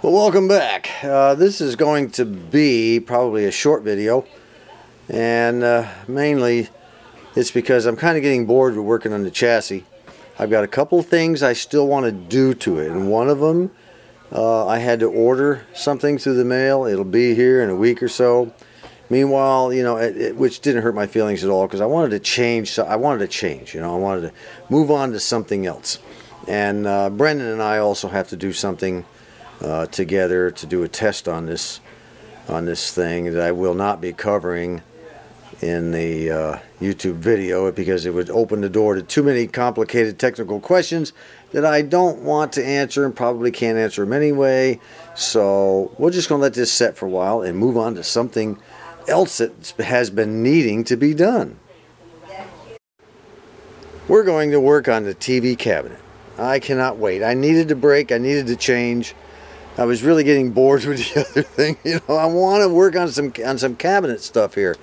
Well, welcome back. This is going to be probably a short video, and mainly it's because I'm kind of getting bored with working on the chassis. I've got a couple of things I still want to do to it, and one of them I had to order something through the mail. It'll be here in a week or so. Meanwhile, you know, which didn't hurt my feelings at all, because I wanted to change. So I wanted to change. You know, I wanted to move on to something else. And Brendan and I also have to do something together to do a test on this thing that I will not be covering in the YouTube video, because it would open the door to too many complicated technical questions that I don't want to answer and probably can't answer them anyway. So we're just going to let this set for a while and move on to something else that has been needing to be done. We're going to work on the TV cabinet. I cannot wait. I needed to break. I needed to change. I was really getting bored with the other thing. You know, I want to work on some cabinet stuff here.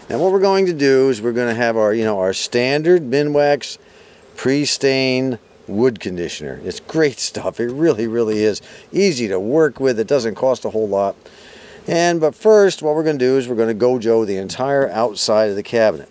And what we're going to do is we're going to have our, you know, our standard Minwax pre-stain wood conditioner. It's great stuff. It really, really is easy to work with. It doesn't cost a whole lot. But first, what we're going to do is we're going to Gojo the entire outside of the cabinet.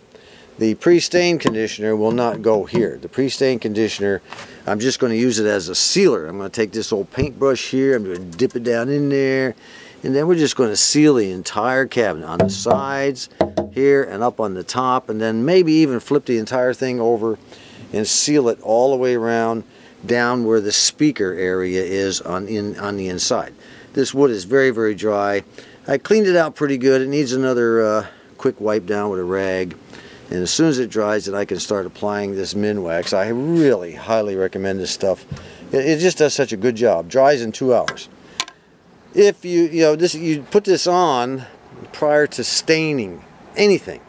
The pre-stain conditioner will not go here. The pre-stain conditioner, I'm just going to use it as a sealer. I'm going to take this old paintbrush here, I'm going to dip it down in there, and then we're just going to seal the entire cabinet on the sides here and up on the top, and then maybe even flip the entire thing over and seal it all the way around down where the speaker area is on the inside. This wood is very, very dry. I cleaned it out pretty good. It needs another quick wipe down with a rag. And as soon as it dries, then I can start applying this Minwax. I really highly recommend this stuff. It just does such a good job. Dries in 2 hours. If you put this on prior to staining anything,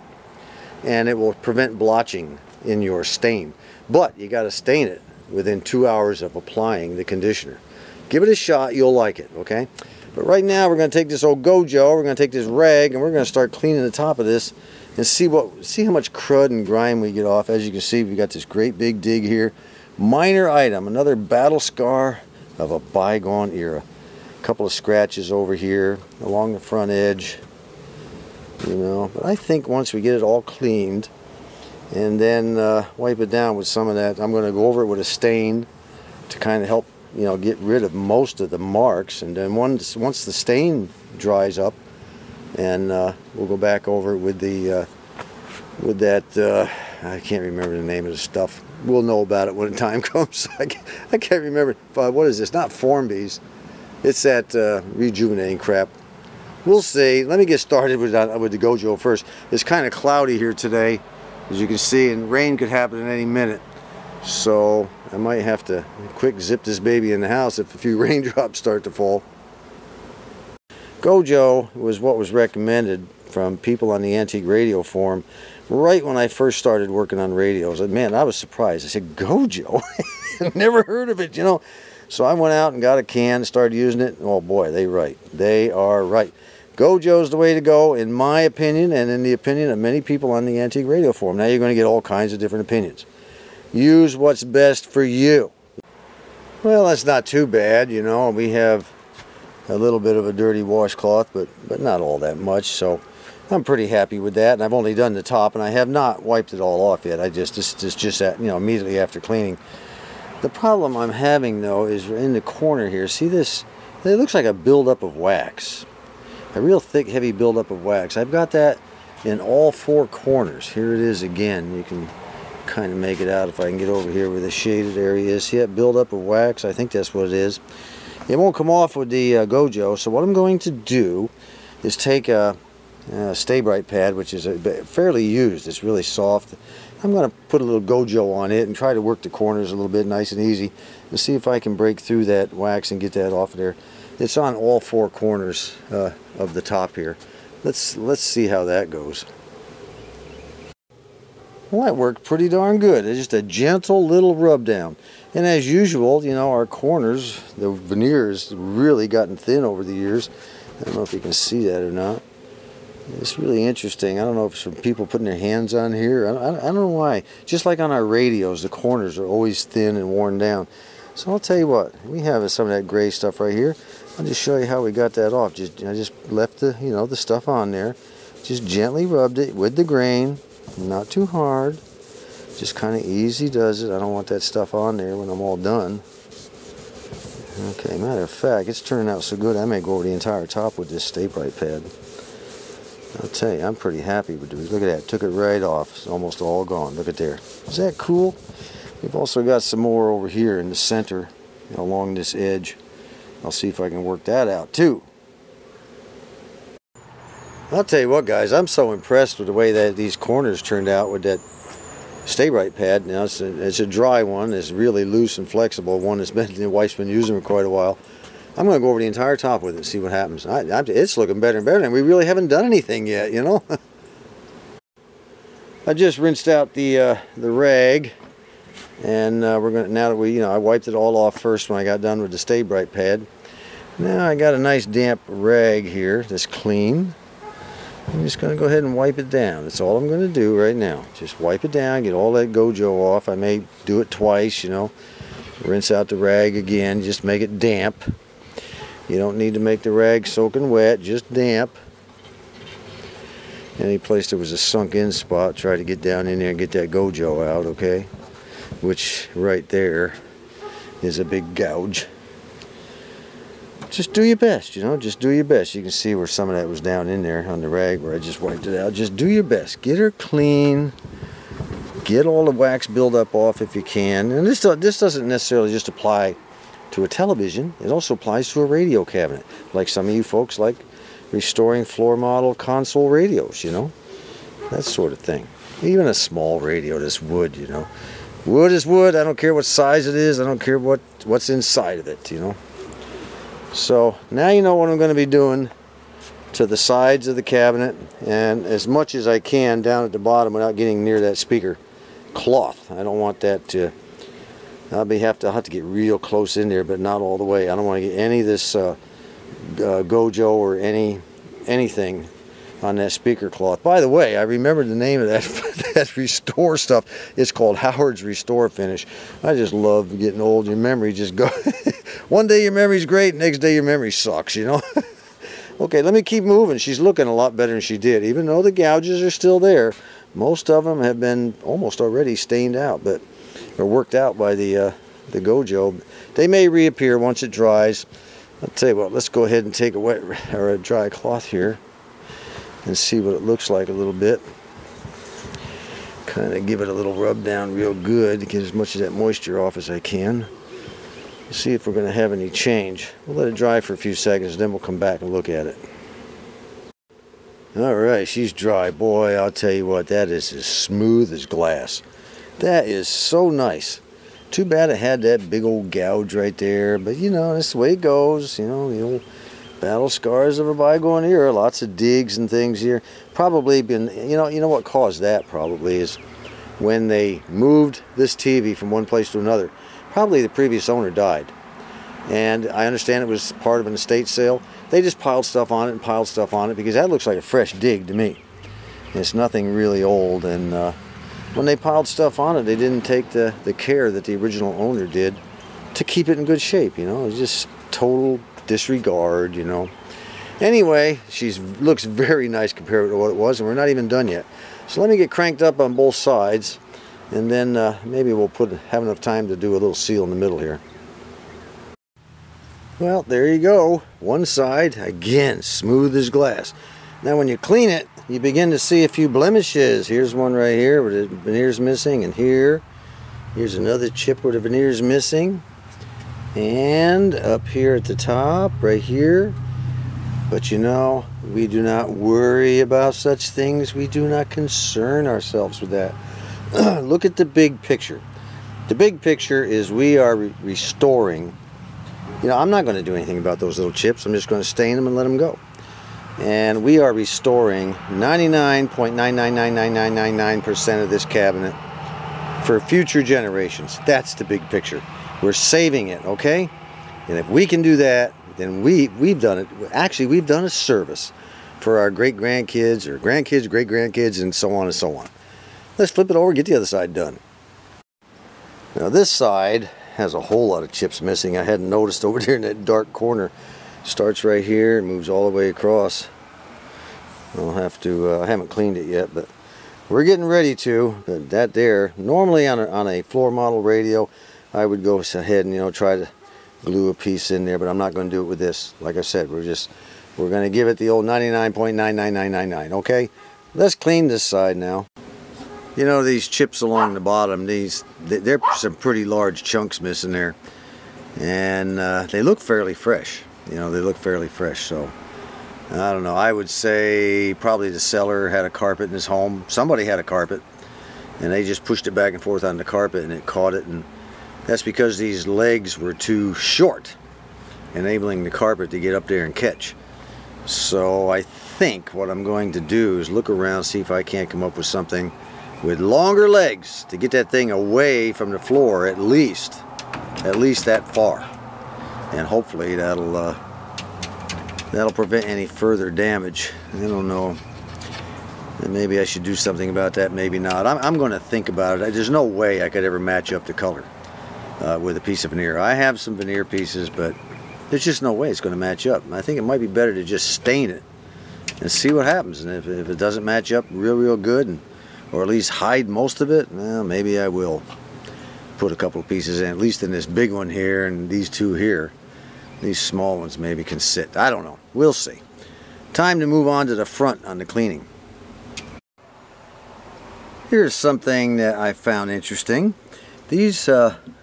and it will prevent blotching in your stain. But you got to stain it within 2 hours of applying the conditioner. Give it a shot. You'll like it. Okay. But right now we're going to take this old Gojo. We're going to take this rag, and we're going to start cleaning the top of this. And see how much crud and grime we get off. As you can see, we've got this great big dig here. Minor item, another battle scar of a bygone era. A couple of scratches over here along the front edge. You know, but I think once we get it all cleaned and then wipe it down with some of that, I'm going to go over it with a stain to kind of help, you know, get rid of most of the marks. And then once the stain dries up, and we'll go back over it with that I can't remember the name of the stuff. We'll know about it when the time comes. I can't remember. What is this? Not Formbees. It's that rejuvenating crap. We'll see. Let me get started with the Gojo first. It's kind of cloudy here today, as you can see, and rain could happen at any minute. So I might have to quick zip this baby in the house if a few raindrops start to fall. Gojo was what was recommended from people on the Antique Radio Forum right when I first started working on radios. And man, I was surprised. I said, Gojo? Never heard of it, you know. So I went out and got a can, started using it. Oh boy, they are right. Gojo's the way to go, in my opinion, and in the opinion of many people on the Antique Radio Forum. Now you're going to get all kinds of different opinions. Use what's best for you. Well, that's not too bad, you know. We have a little bit of a dirty washcloth, but not all that much, so I'm pretty happy with that. And I've only done the top, and I have not wiped it all off yet. This just you know, immediately after cleaning. The problem I'm having though is in the corner here. See this? It looks like a buildup of wax, a real thick, heavy buildup of wax. I've got that in all four corners. Here it is again. You can kind of make it out if I can get over here where the shaded area is. See that buildup of wax? I think that's what it is. It won't come off with the Gojo, so what I'm going to do is take a Stay Bright pad, which is fairly used. It's really soft. I'm going to put a little Gojo on it and try to work the corners a little bit, nice and easy, and see if I can break through that wax and get that off of there. It's on all four corners of the top here. Let's see how that goes. Well, that worked pretty darn good. It's just a gentle little rub down. And as usual, you know, our corners, the veneer has really gotten thin over the years. I don't know if you can see that or not. It's really interesting. I don't know if it's from people putting their hands on here. I don't know why. Just like on our radios, the corners are always thin and worn down. So I'll tell you what, we have some of that gray stuff right here. I'll just show you how we got that off. I just left the, you know, the stuff on there. Just gently rubbed it with the grain, not too hard. Just kind of easy does it. I don't want that stuff on there when I'm all done. Okay, matter of fact, it's turning out so good I may go over the entire top with this Stay Bright pad. I'll tell you, I'm pretty happy with it. Look at that, took it right off. It's almost all gone. Look at there. Is that cool? We've also got some more over here in the center, you know, along this edge. I'll see if I can work that out too. I'll tell you what, guys, I'm so impressed with the way that these corners turned out with that Stay Bright pad. Now it's a dry one. It's really loose and flexible. One that's been, the wife's been using for quite a while. I'm going to go over the entire top with it and see what happens. It's looking better and better, and we really haven't done anything yet, you know. I just rinsed out the rag, and we're going to, now that I wiped it all off first when I got done with the Stay Bright pad. Now I got a nice damp rag here that's clean. I'm just going to go ahead and wipe it down. That's all I'm going to do right now. Just wipe it down, get all that Gojo off. I may do it twice, you know. Rinse out the rag again, just make it damp. You don't need to make the rag soaking wet, just damp. Any place there was a sunk in spot, try to get down in there and get that Gojo out, okay? Which right there is a big gouge. Just do your best, you know, just do your best. You can see where some of that was down in there on the rag where I just wiped it out. Just do your best. Get her clean. Get all the wax buildup off if you can. And this doesn't necessarily just apply to a television. It also applies to a radio cabinet. Like some of you folks like restoring floor model console radios, you know. That sort of thing. Even a small radio that's wood, you know. Wood is wood. I don't care what size it is. I don't care what's inside of it, you know. So now you know what I'm going to be doing to the sides of the cabinet, and as much as I can down at the bottom without getting near that speaker cloth. I don't want that to, I'll have to get real close in there, but not all the way. I don't want to get any of this Gojo or anything on that speaker cloth. By the way, I remember the name of that that restore stuff. It's called Howard's Restore Finish. I just love getting old. Your memory just goes. One day your memory's great, next day your memory sucks, you know. Okay, let me keep moving. She's looking a lot better than she did, even though the gouges are still there. Most of them have been almost already stained out, but are worked out by the Gojo. They may reappear once it dries. I'll tell you what, let's go ahead and take a wet or a dry cloth here and see what it looks like a little bit. Kind of give it a little rub down real good to get as much of that moisture off as I can. See if we're going to have any change. We'll let it dry for a few seconds, then we'll come back and look at it. Alright, she's dry. Boy, I'll tell you what, that is as smooth as glass. That is so nice. Too bad it had that big old gouge right there, but you know, that's the way it goes. You know, the old battle scars of a bygone era. Lots of digs and things here. Probably been, you know what caused that probably is when they moved this TV from one place to another. Probably the previous owner died, and I understand it was part of an estate sale. They just piled stuff on it and piled stuff on it because that looks like a fresh dig to me. It's nothing really old, and when they piled stuff on it, they didn't take the care that the original owner did to keep it in good shape. You know, it was just total disregard. You know. Anyway, she looks very nice compared to what it was, and we're not even done yet. So let me get cranked up on both sides. And then maybe we'll have enough time to do a little seal in the middle here. Well, there you go. One side, again, smooth as glass. Now when you clean it, you begin to see a few blemishes. Here's one right here where the veneer's missing, and here's another chip where the veneer's missing. And up here at the top, right here. But you know, we do not worry about such things. We do not concern ourselves with that. Look at the big picture. The big picture is we are restoring. You know, I'm not going to do anything about those little chips. I'm just going to stain them and let them go. And we are restoring 99.999999% of this cabinet for future generations. That's the big picture. We're saving it, okay? And if we can do that, then we've done it. Actually, we've done a service for our great-grandkids or grandkids, great-grandkids, and so on and so on. Let's flip it over and get the other side done. Now this side has a whole lot of chips missing. I hadn't noticed over there in that dark corner. Starts right here and moves all the way across. I'll have to, I haven't cleaned it yet, but we're getting ready to. But that there, normally on a floor model radio, I would go ahead and, you know, try to glue a piece in there, but I'm not going to do it with this. Like I said, we're going to give it the old 99.99999, okay? Let's clean this side now. You know, these chips along the bottom, there's some pretty large chunks missing there. And they look fairly fresh. You know, they look fairly fresh, so I don't know. I would say probably the seller had a carpet in his home. Somebody had a carpet, and they just pushed it back and forth on the carpet, and it caught it. And that's because these legs were too short, enabling the carpet to get up there and catch. So I think what I'm going to do is look around, see if I can't come up with something with longer legs to get that thing away from the floor, at least that far. And hopefully that'll prevent any further damage. I don't know. And maybe I should do something about that, maybe not. I'm going to think about it. There's no way I could ever match up the color with a piece of veneer. I have some veneer pieces, but there's just no way it's going to match up. I think it might be better to just stain it and see what happens. And if it doesn't match up real good, or at least hide most of it, well, maybe I will put a couple of pieces in, at least in this big one here and these two here. These small ones maybe can sit. I don't know. We'll see. Time to move on to the front on the cleaning. Here's something that I found interesting. These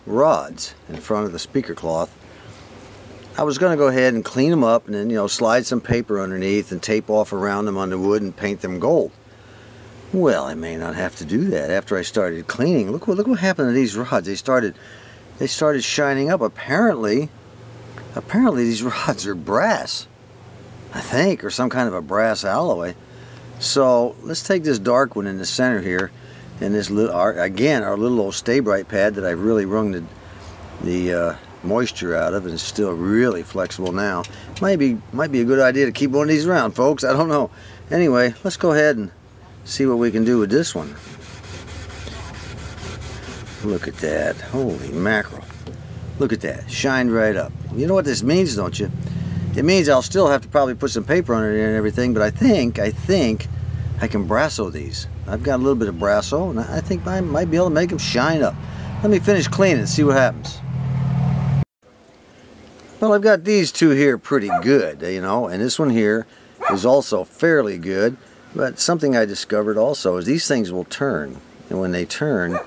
rods in front of the speaker cloth, I was going to go ahead and clean them up and then, you know, slide some paper underneath and tape off around them on the wood and paint them gold. Well, I may not have to do that after I started cleaning. Look what happened to these rods. They started shining up. Apparently these rods are brass, I think, or some kind of a brass alloy. So let's take this dark one in the center here, and this little, again, our little old Stay Bright pad that I've really wrung the moisture out of, and it's still really flexible now. Might be a good idea to keep one of these around, folks. I don't know. Anyway, let's go ahead and see what we can do with this one. Look at that. Holy mackerel. Look at that. Shined right up. You know what this means, don't you? It means I'll still have to probably put some paper under there and everything, but I think I can brasso these. I've got a little bit of brasso, and I think I might be able to make them shine up. Let me finish cleaning and see what happens. Well, I've got these two here pretty good, you know, and this one here is also fairly good. But something I discovered also is these things will turn, and when they turn,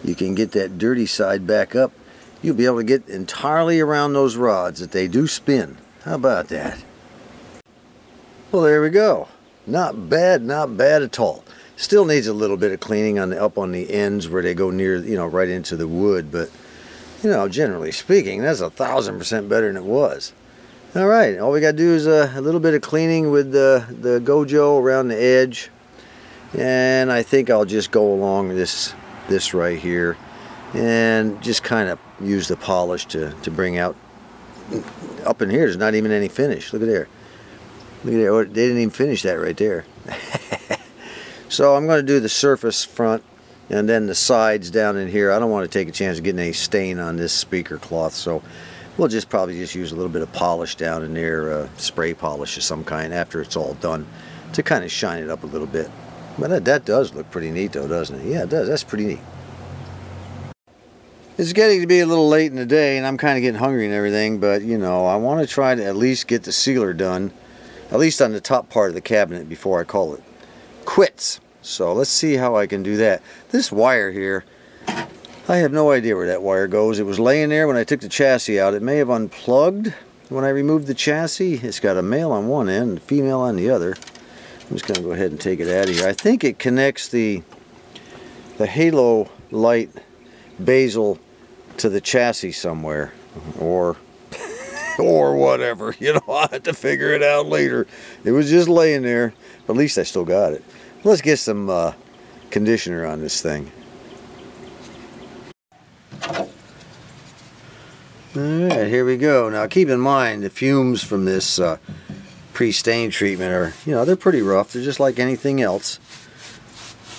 you can get that dirty side back up. You'll be able to get entirely around those rods that they do spin. How about that? Well, there we go. Not bad at all. Still needs a little bit of cleaning up on the ends where they go near, you know, right into the wood. But, you know, generally speaking, that's 1,000% better than it was. All right, all we got to do is a little bit of cleaning with the Gojo around the edge, and I think I'll just go along this right here and just kind of use the polish to bring out. Up in here, there's not even any finish. Look at there. Look at there. They didn't even finish that right there. So I'm going to do the surface front and then the sides down in here. I don't want to take a chance of getting any stain on this speaker cloth, so we'll probably just use a little bit of polish down in there, spray polish of some kind after it's all done, to kind of shine it up a little bit. But that does look pretty neat though, doesn't it? Yeah, it does. That's pretty neat. It's getting to be a little late in the day, and I'm kind of getting hungry and everything, but, you know, I want to try to at least get the sealer done, at least on the top part of the cabinet, before I call it quits. So let's see how I can do that. This wire here, I have no idea where that wire goes. It was laying there when I took the chassis out. It may have unplugged when I removed the chassis. It's got a male on one end and a female on the other. I'm just going to go ahead and take it out of here. I think it connects the Halolight bezel to the chassis somewhere, or whatever. You know, I'll have to figure it out later. It was just laying there, but at least I still got it. Let's get some conditioner on this thing. Alright, here we go. Now keep in mind the fumes from this pre-stain treatment are, you know, they're pretty rough. They're just like anything else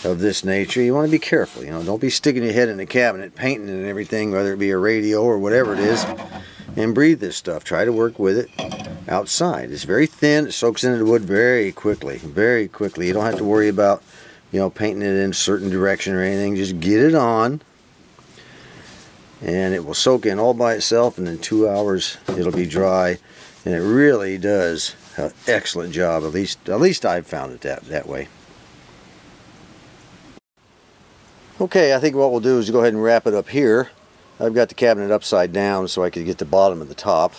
of this nature. You want to be careful, you know, don't be sticking your head in the cabinet painting and everything, whether it be a radio or whatever it is, and breathe this stuff. Try to work with it. outside. It's very thin. It soaks into the wood very quickly. Very quickly. You don't have to worry about, you know, painting it in a certain direction or anything. Just get it on, and it will soak in all by itself, and in 2 hours it'll be dry. And it really does an excellent job. At least I've found it that way. Okay, I think what we'll do is go ahead and wrap it up here. I've got the cabinet upside down so I could get the bottom and the top.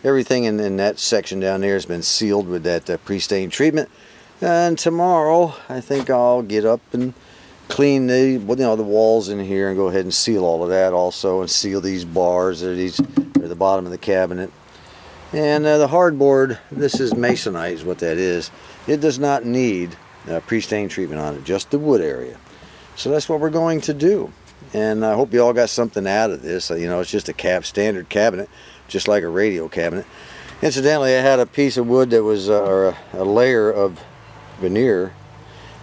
Everything in that section down there has been sealed with that pre-stain treatment. And tomorrow, I think I'll get up and clean the walls in here and go ahead and seal all of that also, and seal these bars that are the bottom of the cabinet. And the hardboard, this is masonite is what that is. It does not need pre-stain treatment on it, just the wood area. So that's what we're going to do. And I hope you all got something out of this. You know, it's just a standard cabinet, just like a radio cabinet. Incidentally, I had a piece of wood that was, or a layer of veneer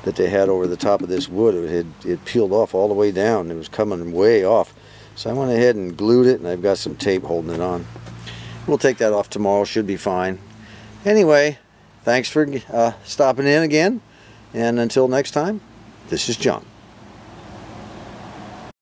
that they had over the top of this wood. It peeled off all the way down. It was coming way off. So I went ahead and glued it, and I've got some tape holding it on. We'll take that off tomorrow. Should be fine. Anyway, thanks for stopping in again. And until next time, this is John.